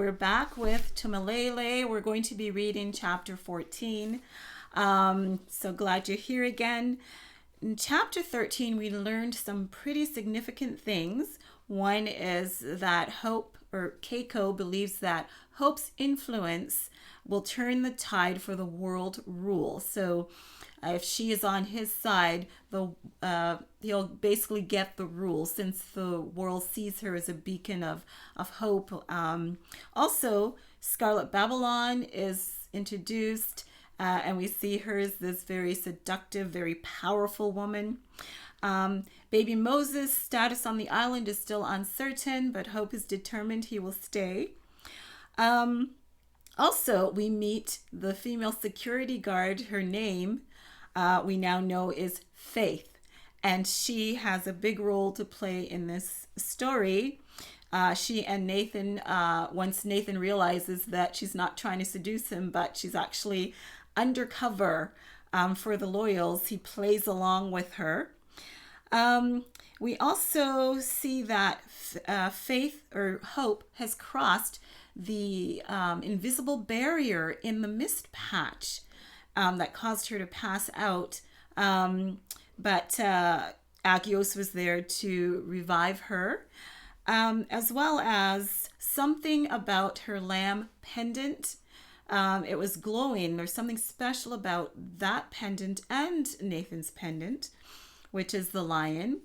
we're back with MILELE. We're going to be reading chapter 14. So glad you're here again. In chapter 13, we learned some pretty significant things. One is that Keiko believes that Hope's influence will turn the tide for the world rule. So if she is on his side, he'll basically get the rule since the world sees her as a beacon of hope. Also, Scarlet Babylon is introduced, and we see her as this very seductive, very powerful woman. Baby Moses' status on the island is still uncertain, but Hope is determined he will stay. Also, we meet the female security guard. Her name we now know is Faith, and she has a big role to play in this story. She and Nathan, once Nathan realizes that she's not trying to seduce him, but she's actually undercover for the Loyals, he plays along with her. We also see that Faith or Hope has crossed the invisible barrier in the mist patch that caused her to pass out. But Agios was there to revive her, as well as something about her lamb pendant. It was glowing. There's something special about that pendant and Nathan's pendant, which is the lion.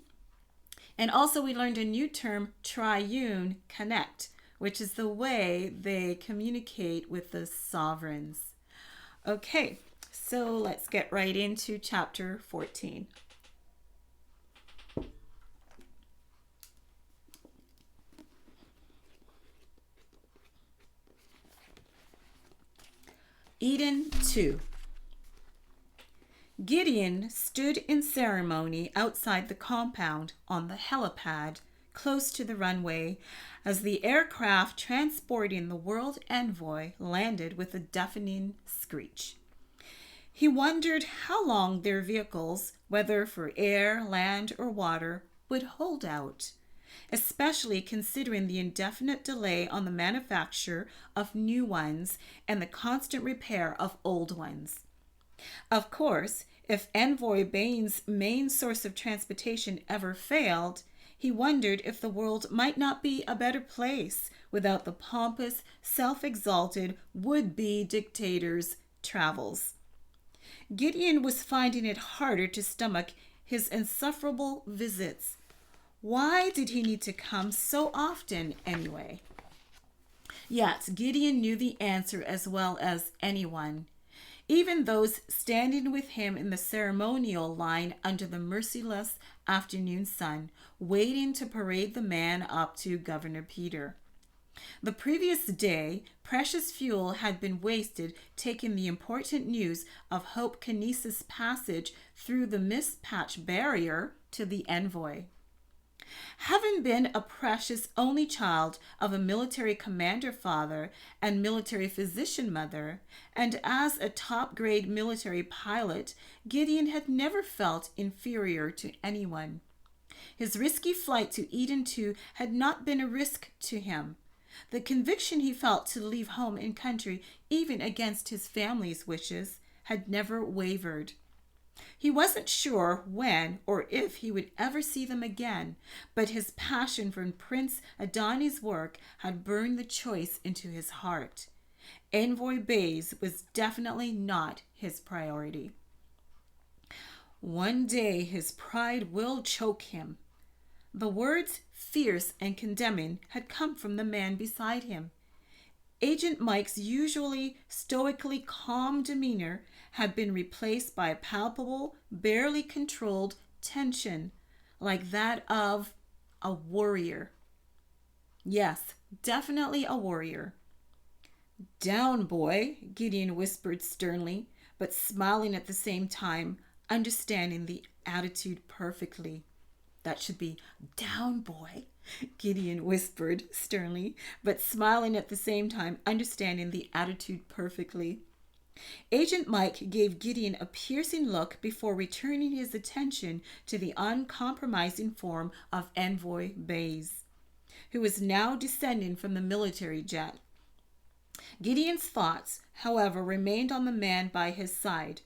And also we learned a new term, triune connect, which is the way they communicate with the sovereigns. Okay, so let's get right into chapter 14. Eden 2. Gideon stood in ceremony outside the compound on the helipad close to the runway as the aircraft transporting the world envoy landed with a deafening screech. He wondered how long their vehicles, whether for air, land, or water, would hold out, especially considering the indefinite delay on the manufacture of new ones and the constant repair of old ones. Of course, if Envoy Bain's main source of transportation ever failed, he wondered if the world might not be a better place without the pompous, self-exalted, would-be dictator's travels. Gideon was finding it harder to stomach his insufferable visits. Why did he need to come so often anyway? Yet Gideon knew the answer as well as anyone. Even those standing with him in the ceremonial line under the merciless afternoon sun, waiting to parade the man up to Governor Peter. The previous day, precious fuel had been wasted taking the important news of Hope Kinesis' passage through the mist patch barrier to the envoy. Having been a precious only child of a military commander father and military physician mother, and as a top-grade military pilot, Gideon had never felt inferior to anyone. His risky flight to Eden 2 had not been a risk to him. The conviction he felt to leave home and country, even against his family's wishes, had never wavered. He wasn't sure when or if he would ever see them again, but his passion for Prince Adani's work had burned the choice into his heart. Envoy Bays was definitely not his priority. One day his pride will choke him. The words fierce and condemning had come from the man beside him. Agent Mike's usually stoically calm demeanor had been replaced by a palpable, barely controlled tension, like that of a warrior. Yes, definitely a warrior. "Down, boy," Gideon whispered sternly, but smiling at the same time, understanding the attitude perfectly. That should be "down, boy," Gideon whispered sternly, but smiling at the same time, understanding the attitude perfectly. Agent Mike gave Gideon a piercing look before returning his attention to the uncompromising form of Envoy Bays, who was now descending from the military jet. Gideon's thoughts, however, remained on the man by his side,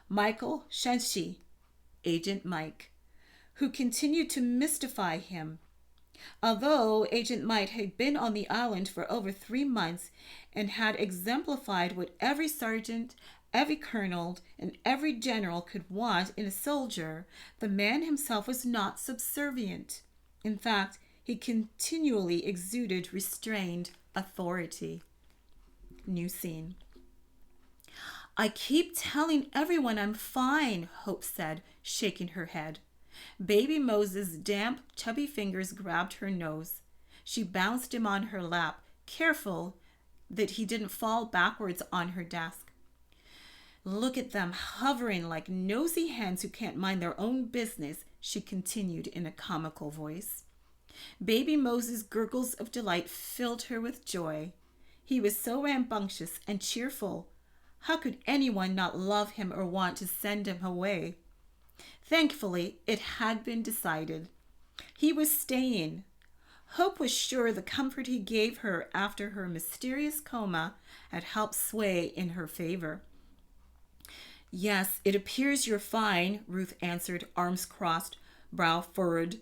Michael Shenshi, Agent Mike, who continued to mystify him. Although Agent Mike had been on the island for over 3 months and had exemplified what every sergeant, every colonel, and every general could want in a soldier, the man himself was not subservient. In fact, he continually exuded restrained authority. New scene. I keep telling everyone I'm fine, Hope said, shaking her head. Baby Moses' damp, chubby fingers grabbed her nose. She bounced him on her lap, careful that he didn't fall backwards on her desk. Look at them hovering like nosy hens who can't mind their own business, she continued in a comical voice. Baby Moses' gurgles of delight filled her with joy. He was so rambunctious and cheerful. How could anyone not love him or want to send him away? Thankfully, it had been decided. He was staying. Hope was sure the comfort he gave her after her mysterious coma had helped sway in her favor. Yes, it appears you're fine, Ruth answered, arms crossed, brow furrowed.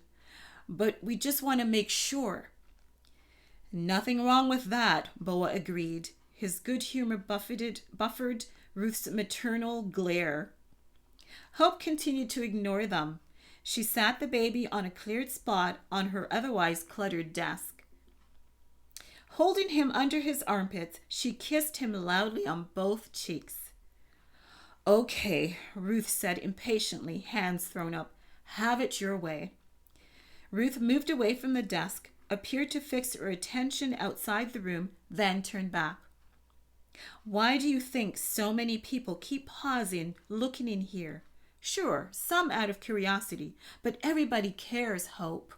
But we just want to make sure. Nothing wrong with that, Boa agreed. His good humor buffered Ruth's maternal glare. Hope continued to ignore them. She sat the baby on a cleared spot on her otherwise cluttered desk. Holding him under his armpits, she kissed him loudly on both cheeks. Okay, Ruth said impatiently, hands thrown up. Have it your way. Ruth moved away from the desk, appeared to fix her attention outside the room, then turned back. Why do you think so many people keep pausing, looking in here? Sure, some out of curiosity, but everybody cares, Hope.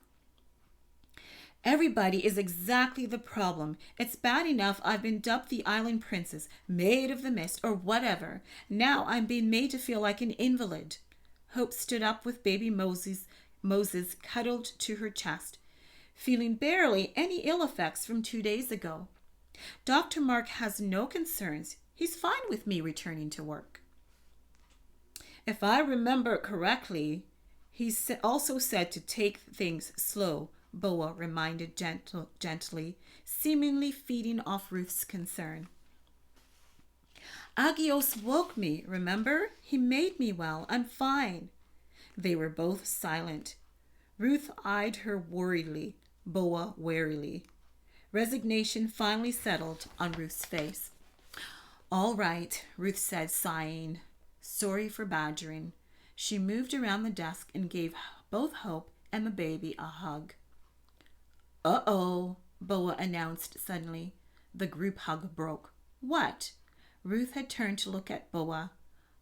Everybody is exactly the problem. It's bad enough I've been dubbed the Island Princess, Maid of the Mist, or whatever. Now I'm being made to feel like an invalid. Hope stood up with baby Moses cuddled to her chest, feeling barely any ill effects from 2 days ago. Dr. Mark has no concerns. He's fine with me returning to work. If I remember correctly, he also said to take things slow, Boa reminded gently, seemingly feeding off Ruth's concern. Agios woke me, remember? He made me well. I'm fine. They were both silent. Ruth eyed her worriedly, Boa warily. Resignation finally settled on Ruth's face. All right, Ruth said, sighing. Sorry for badgering. She moved around the desk and gave both Hope and the baby a hug. Uh-oh, Boa announced suddenly. The group hug broke. What? Ruth had turned to look at Boa.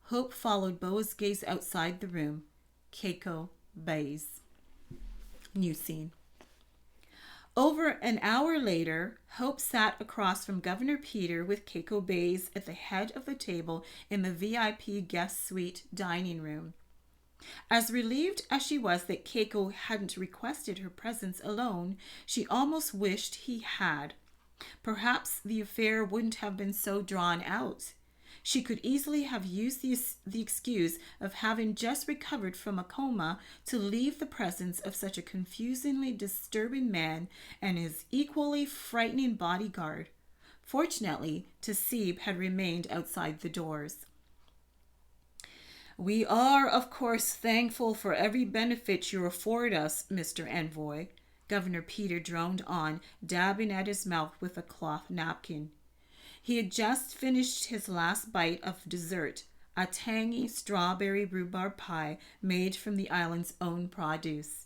Hope followed Boa's gaze outside the room. Keiko Bays. New scene. Over an hour later, Hope sat across from Governor Peter with Keiko Bays at the head of the table in the VIP guest suite dining room. As relieved as she was that Keiko hadn't requested her presence alone, she almost wished he had. Perhaps the affair wouldn't have been so drawn out. She could easily have used the excuse of having just recovered from a coma to leave the presence of such a confusingly disturbing man and his equally frightening bodyguard. Fortunately, Tasib had remained outside the doors. We are, of course, thankful for every benefit you afford us, Mr. Envoy, Governor Peter droned on, dabbing at his mouth with a cloth napkin. He had just finished his last bite of dessert, a tangy strawberry rhubarb pie made from the island's own produce.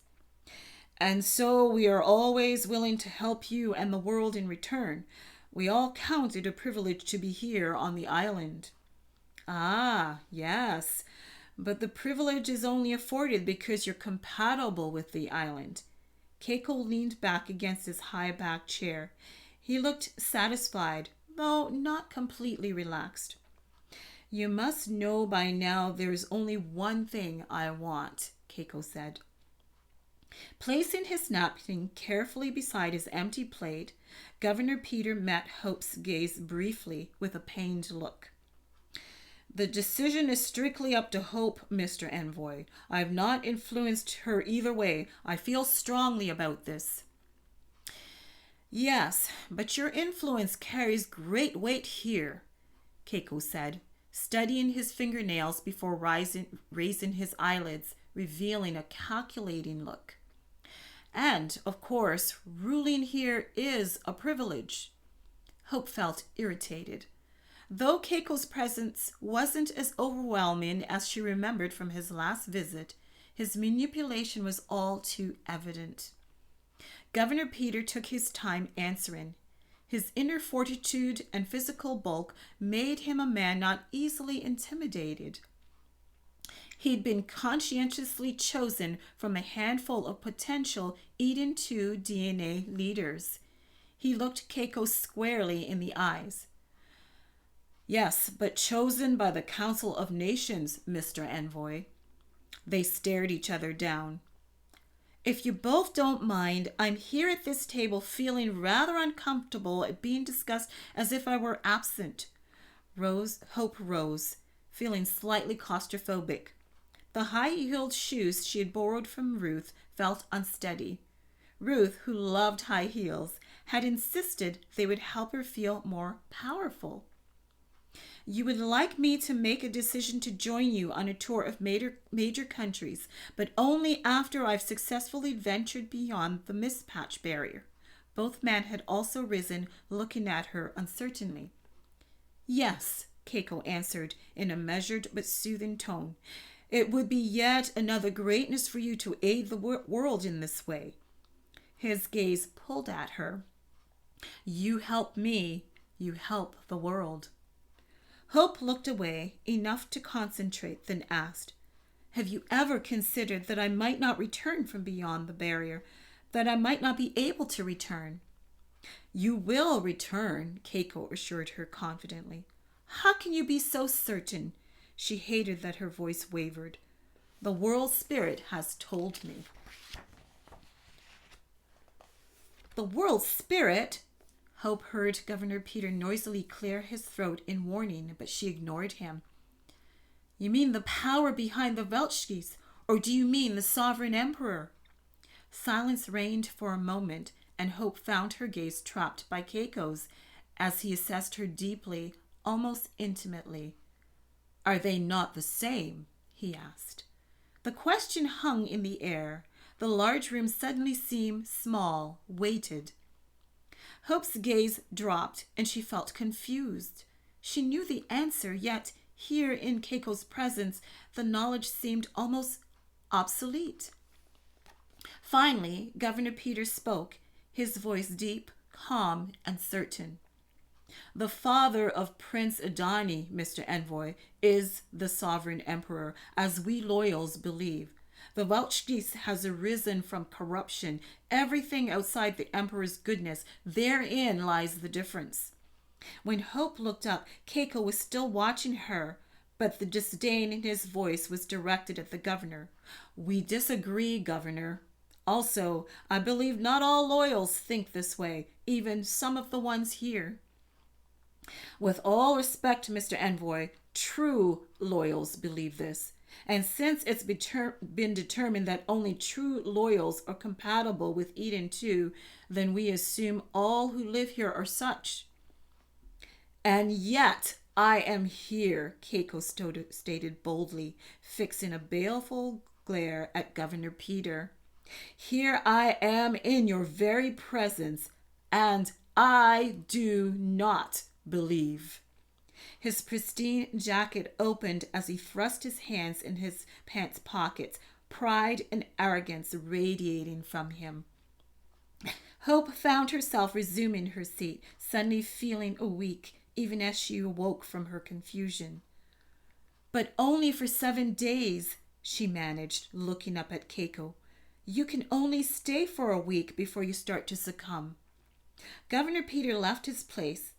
And so we are always willing to help you and the world in return. We all count it a privilege to be here on the island. Ah, yes, but the privilege is only afforded because you're compatible with the island. Keiko leaned back against his high-backed chair. He looked satisfied, though not completely relaxed. You must know by now there's only one thing I want, Keiko said. Placing his napkin carefully beside his empty plate, Governor Peter met Hope's gaze briefly with a pained look. The decision is strictly up to Hope, Mr. Envoy. I have not influenced her either way. I feel strongly about this. Yes, but your influence carries great weight here, Keiko said, studying his fingernails before raising his eyelids, revealing a calculating look. And, of course, ruling here is a privilege. Hope felt irritated. Though Keiko's presence wasn't as overwhelming as she remembered from his last visit, his manipulation was all too evident. Governor Peter took his time answering. His inner fortitude and physical bulk made him a man not easily intimidated. He'd been conscientiously chosen from a handful of potential Eden 2 DNA leaders. He looked Keiko squarely in the eyes. Yes, but chosen by the Council of Nations, Mr. Envoy. They stared each other down. If you both don't mind, I'm here at this table feeling rather uncomfortable at being discussed as if I were absent. Hope rose, feeling slightly claustrophobic. The high-heeled shoes she had borrowed from Ruth felt unsteady. Ruth, who loved high heels, had insisted they would help her feel more powerful. You would like me to make a decision to join you on a tour of major countries, but only after I've successfully ventured beyond the mispatch barrier. Both men had also risen, looking at her uncertainly. Yes, Keiko answered in a measured but soothing tone. It would be yet another greatness for you to aid the world in this way. His gaze pulled at her. You help me, you help the world. Hope looked away, enough to concentrate, then asked, Have you ever considered that I might not return from beyond the barrier, that I might not be able to return? You will return, Keiko assured her confidently. How can you be so certain? She hated that her voice wavered. The world spirit has told me. The world spirit? Hope heard Governor Peter noisily clear his throat in warning, but she ignored him. You mean the power behind the Welchkis, or do you mean the sovereign emperor? Silence reigned for a moment, and Hope found her gaze trapped by Keiko's as he assessed her deeply, almost intimately. Are they not the same? He asked. The question hung in the air. The large room suddenly seemed small, weighted. Hope's gaze dropped, and she felt confused. She knew the answer, yet here in Keiko's presence, the knowledge seemed almost obsolete. Finally, Governor Peter spoke, his voice deep, calm, and certain. The father of Prince Adani, Mr. Envoy, is the sovereign emperor, as we loyals believe. The Welchkis has arisen from corruption. Everything outside the emperor's goodness, therein lies the difference. When Hope looked up, Keiko was still watching her, but the disdain in his voice was directed at the governor. We disagree, Governor. Also, I believe not all loyals think this way, even some of the ones here. With all respect, Mr. Envoy, true loyals believe this. And since it's been determined that only true loyals are compatible with Eden 2, then we assume all who live here are such. And yet I am here, Keiko stated boldly, fixing a baleful glare at Governor Peter. Here I am in your very presence, and I do not believe. His pristine jacket opened as he thrust his hands in his pants pockets, pride and arrogance radiating from him. Hope found herself resuming her seat, suddenly feeling weak, even as she awoke from her confusion. But only for 7 days, she managed, looking up at Keiko. You can only stay for a week before you start to succumb. Governor Peter left his place,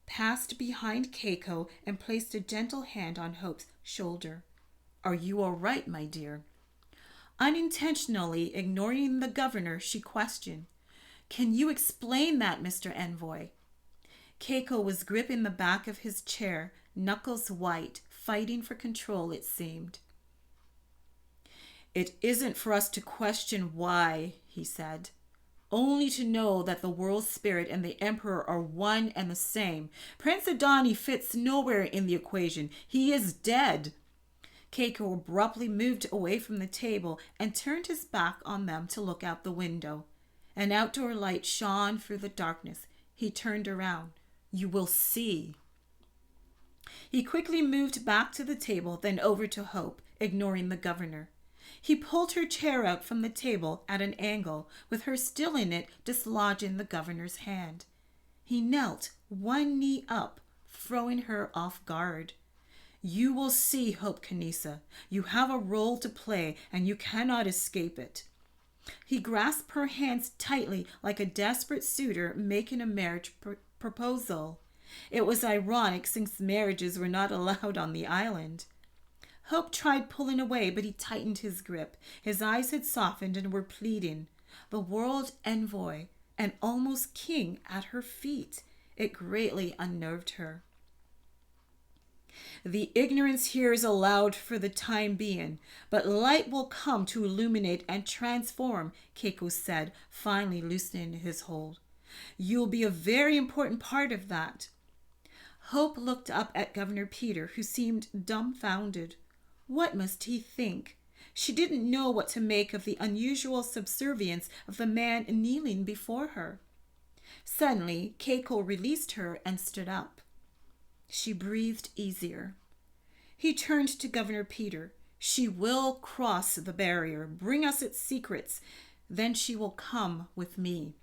passed behind Keiko, and placed a gentle hand on Hope's shoulder. Are you all right, my dear? Unintentionally ignoring the governor, she questioned, "Can you explain that, Mr. Envoy?" Keiko was gripping the back of his chair, knuckles white, fighting for control, it seemed. "It isn't for us to question why," he said. "Only to know that the world spirit and the emperor are one and the same. Prince Adani fits nowhere in the equation. He is dead." Keiko abruptly moved away from the table and turned his back on them to look out the window. An outdoor light shone through the darkness. He turned around. "You will see." He quickly moved back to the table, then over to Hope, ignoring the governor. He pulled her chair out from the table at an angle, with her still in it, dislodging the governor's hand. He knelt, one knee up, throwing her off guard. "You will see, Hope Kanisa. You have a role to play, and you cannot escape it." He grasped her hands tightly like a desperate suitor making a marriage proposal. It was ironic since marriages were not allowed on the island. Hope tried pulling away, but he tightened his grip. His eyes had softened and were pleading. The world envoy, and almost king, at her feet. It greatly unnerved her. "The ignorance here is allowed for the time being, but light will come to illuminate and transform," Keiko said, finally loosening his hold. "You'll be a very important part of that." Hope looked up at Governor Peter, who seemed dumbfounded. What must he think? She didn't know what to make of the unusual subservience of the man kneeling before her. Suddenly, Keiko released her and stood up. She breathed easier. He turned to Governor Peter. "She will cross the barrier, bring us its secrets. Then she will come with me."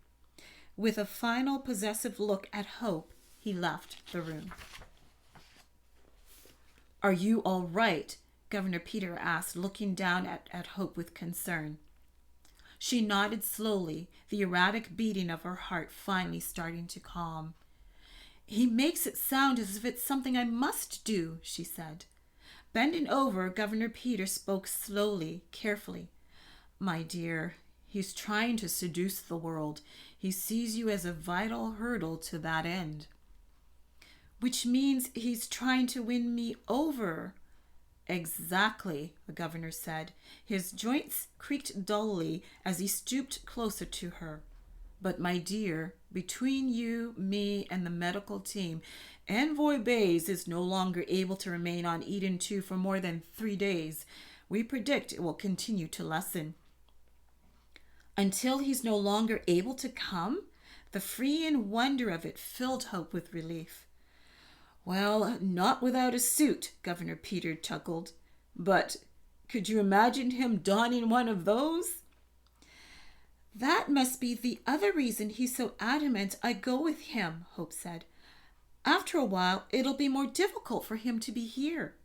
With a final possessive look at Hope, he left the room. "Are you all right?" Governor Peter asked, looking down at Hope with concern. She nodded slowly, the erratic beating of her heart finally starting to calm. "He makes it sound as if it's something I must do," she said. Bending over, Governor Peter spoke slowly, carefully. "My dear, he's trying to seduce the world. He sees you as a vital hurdle to that end." "Which means he's trying to win me over." "Exactly," the governor said. His joints creaked dully as he stooped closer to her. "But my dear, between you, me, and the medical team, Envoy Bays is no longer able to remain on Eden 2 for more than 3 days. We predict it will continue to lessen." "Until he's no longer able to come?" The freeing wonder of it filled Hope with relief. "Well, not without a suit," Governor Peter chuckled. "But could you imagine him donning one of those?" "That must be the other reason he's so adamant I go with him," Hope said. "After a while, it'll be more difficult for him to be here."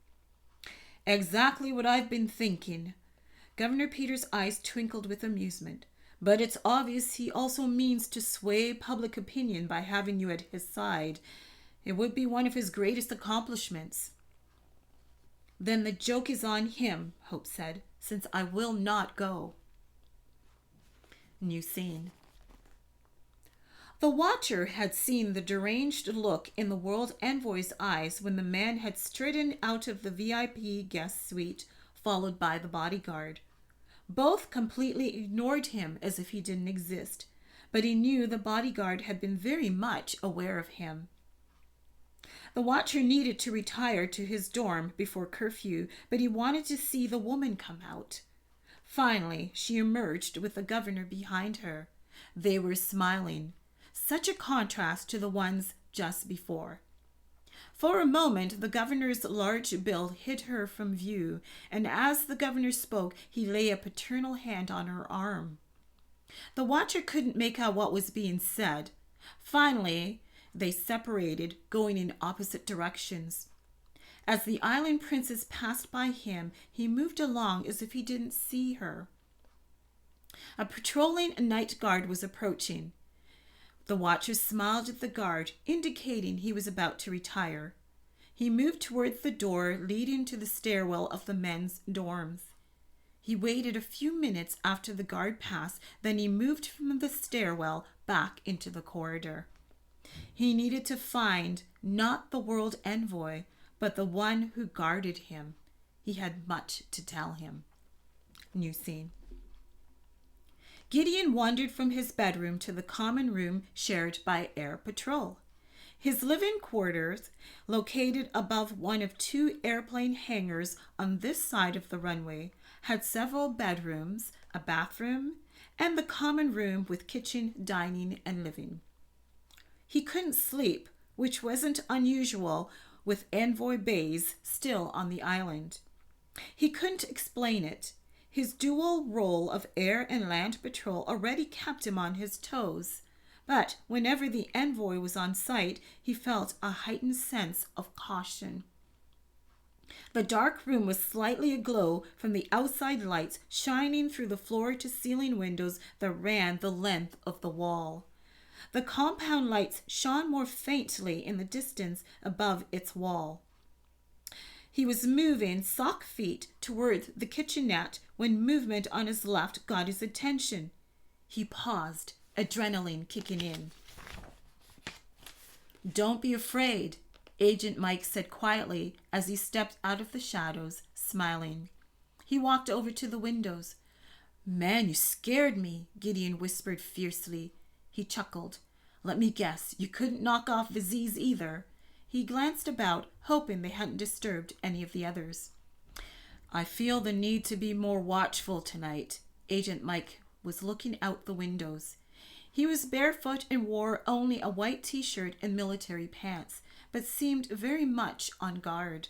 "Exactly what I've been thinking." Governor Peter's eyes twinkled with amusement. "But it's obvious he also means to sway public opinion by having you at his side. It would be one of his greatest accomplishments." "Then the joke is on him," Hope said, "since I will not go." New scene. The watcher had seen the deranged look in the world envoy's eyes when the man had stridden out of the VIP guest suite, followed by the bodyguard. Both completely ignored him as if he didn't exist, but he knew the bodyguard had been very much aware of him. The watcher needed to retire to his dorm before curfew, but he wanted to see the woman come out. Finally, she emerged with the governor behind her. They were smiling. Such a contrast to the ones just before. For a moment, the governor's large build hid her from view, and as the governor spoke, he lay a paternal hand on her arm. The watcher couldn't make out what was being said. Finally, they separated, going in opposite directions. As the island princess passed by him, he moved along as if he didn't see her. A patrolling night guard was approaching. The watcher smiled at the guard, indicating he was about to retire. He moved towards the door leading to the stairwell of the men's dorms. He waited a few minutes after the guard passed, then he moved from the stairwell back into the corridor. He needed to find not the world envoy, but the one who guarded him. He had much to tell him. New scene. Gideon wandered from his bedroom to the common room shared by Air Patrol. His living quarters, located above one of two airplane hangars on this side of the runway, had several bedrooms, a bathroom, and the common room with kitchen, dining, and living. He couldn't sleep, which wasn't unusual with envoy bays still on the island. He couldn't explain it. His dual role of air and land patrol already kept him on his toes. But whenever the envoy was on site, he felt a heightened sense of caution. The dark room was slightly aglow from the outside lights shining through the floor-to-ceiling windows that ran the length of the wall. The compound lights shone more faintly in the distance above its wall. He was moving sock feet toward the kitchenette when movement on his left got his attention. He paused, adrenaline kicking in. "Don't be afraid," Agent Mike said quietly as he stepped out of the shadows, smiling. He walked over to the windows. "Man, you scared me," Gideon whispered fiercely. He chuckled. "Let me guess, you couldn't knock off the Z's either." He glanced about, hoping they hadn't disturbed any of the others. "I feel the need to be more watchful tonight." Agent Mike was looking out the windows. He was barefoot and wore only a white t-shirt and military pants, but seemed very much on guard.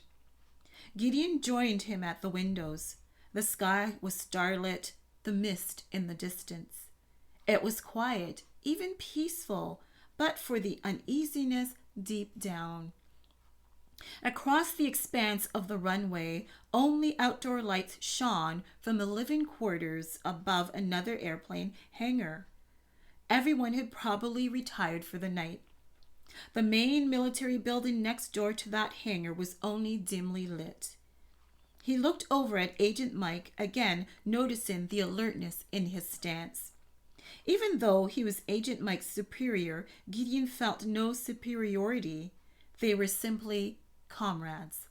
Gideon joined him at the windows. The sky was starlit, the mist in the distance. It was quiet, even peaceful, but for the uneasiness deep down. Across the expanse of the runway, only outdoor lights shone from the living quarters above another airplane hangar. Everyone had probably retired for the night. The main military building next door to that hangar was only dimly lit. He looked over at Agent Mike, again noticing the alertness in his stance. Even though he was Agent Mike's superior, Gideon felt no superiority. They were simply comrades.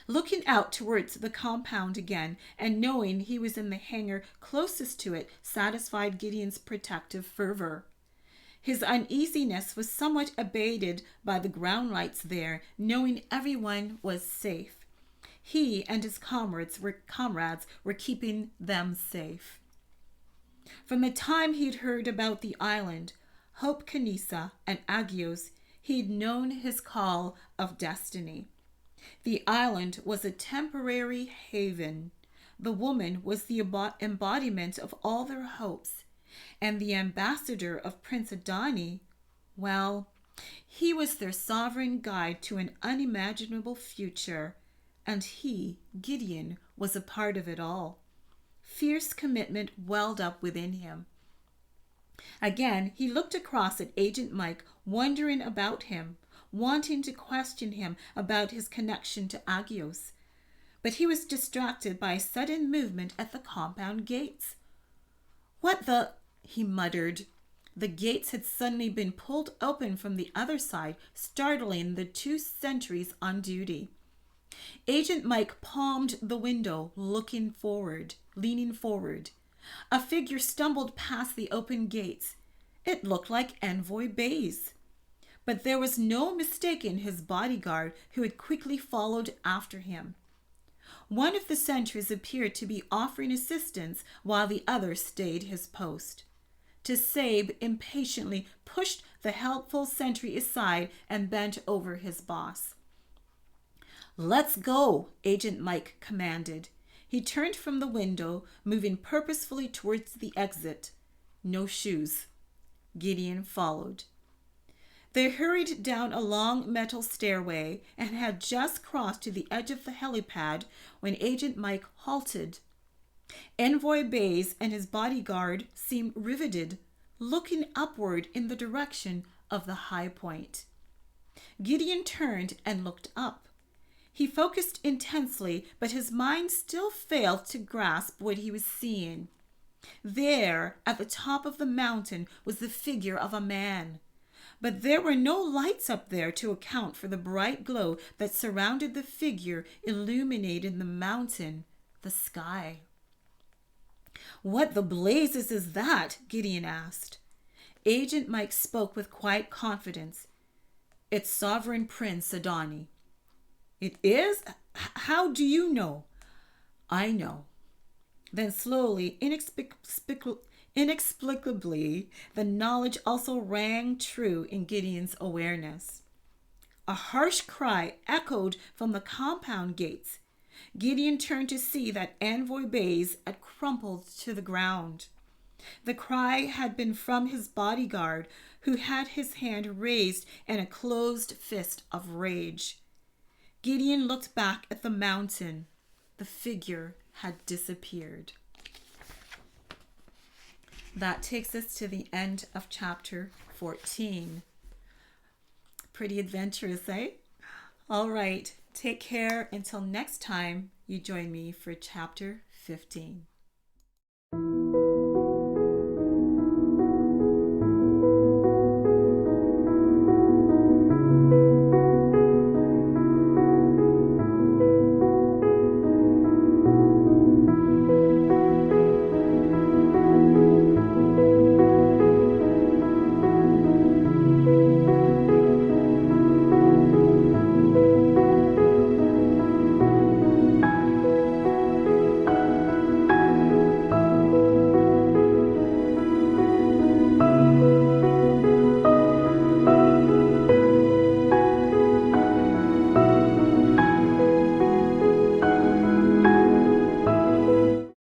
Looking out towards the compound again and knowing he was in the hangar closest to it satisfied Gideon's protective fervor. His uneasiness was somewhat abated by the ground lights there, knowing everyone was safe. He and his comrades were keeping them safe. From the time he'd heard about the island, Hope Kanisa, and Agios, he'd known his call of destiny. The island was a temporary haven. The woman was the embodiment of all their hopes. And the ambassador of Prince Adani, well, he was their sovereign guide to an unimaginable future. And he, Gideon, was a part of it all. Fierce commitment welled up within him. Again, he looked across at Agent Mike, wondering about him, wanting to question him about his connection to Agios. But he was distracted by a sudden movement at the compound gates. "What the?" he muttered. The gates had suddenly been pulled open from the other side, startling the two sentries on duty. Agent Mike palmed the window, leaning forward. A figure stumbled past the open gates. It looked like Envoy Bays. But there was no mistaking his bodyguard, who had quickly followed after him. One of the sentries appeared to be offering assistance while the other stayed his post. Tsabe impatiently pushed the helpful sentry aside and bent over his boss. "Let's go," Agent Mike commanded. He turned from the window, moving purposefully towards the exit. No shoes. Gideon followed. They hurried down a long metal stairway and had just crossed to the edge of the helipad when Agent Mike halted. Envoy Bays and his bodyguard seemed riveted, looking upward in the direction of the high point. Gideon turned and looked up. He focused intensely, but his mind still failed to grasp what he was seeing. There, at the top of the mountain, was the figure of a man. But there were no lights up there to account for the bright glow that surrounded the figure, illuminating the mountain, the sky. "What the blazes is that?" Gideon asked. Agent Mike spoke with quiet confidence. "It's Sovereign Prince Adani." "It is? How do you know?" "I know." Then slowly, inexplicably, the knowledge also rang true in Gideon's awareness. A harsh cry echoed from the compound gates. Gideon turned to see that Envoy Bays had crumpled to the ground. The cry had been from his bodyguard, who had his hand raised in a closed fist of rage. Gideon looked back at the mountain. The figure had disappeared. That takes us to the end of chapter 14. Pretty adventurous, eh? All right, take care until next time you join me for chapter 15.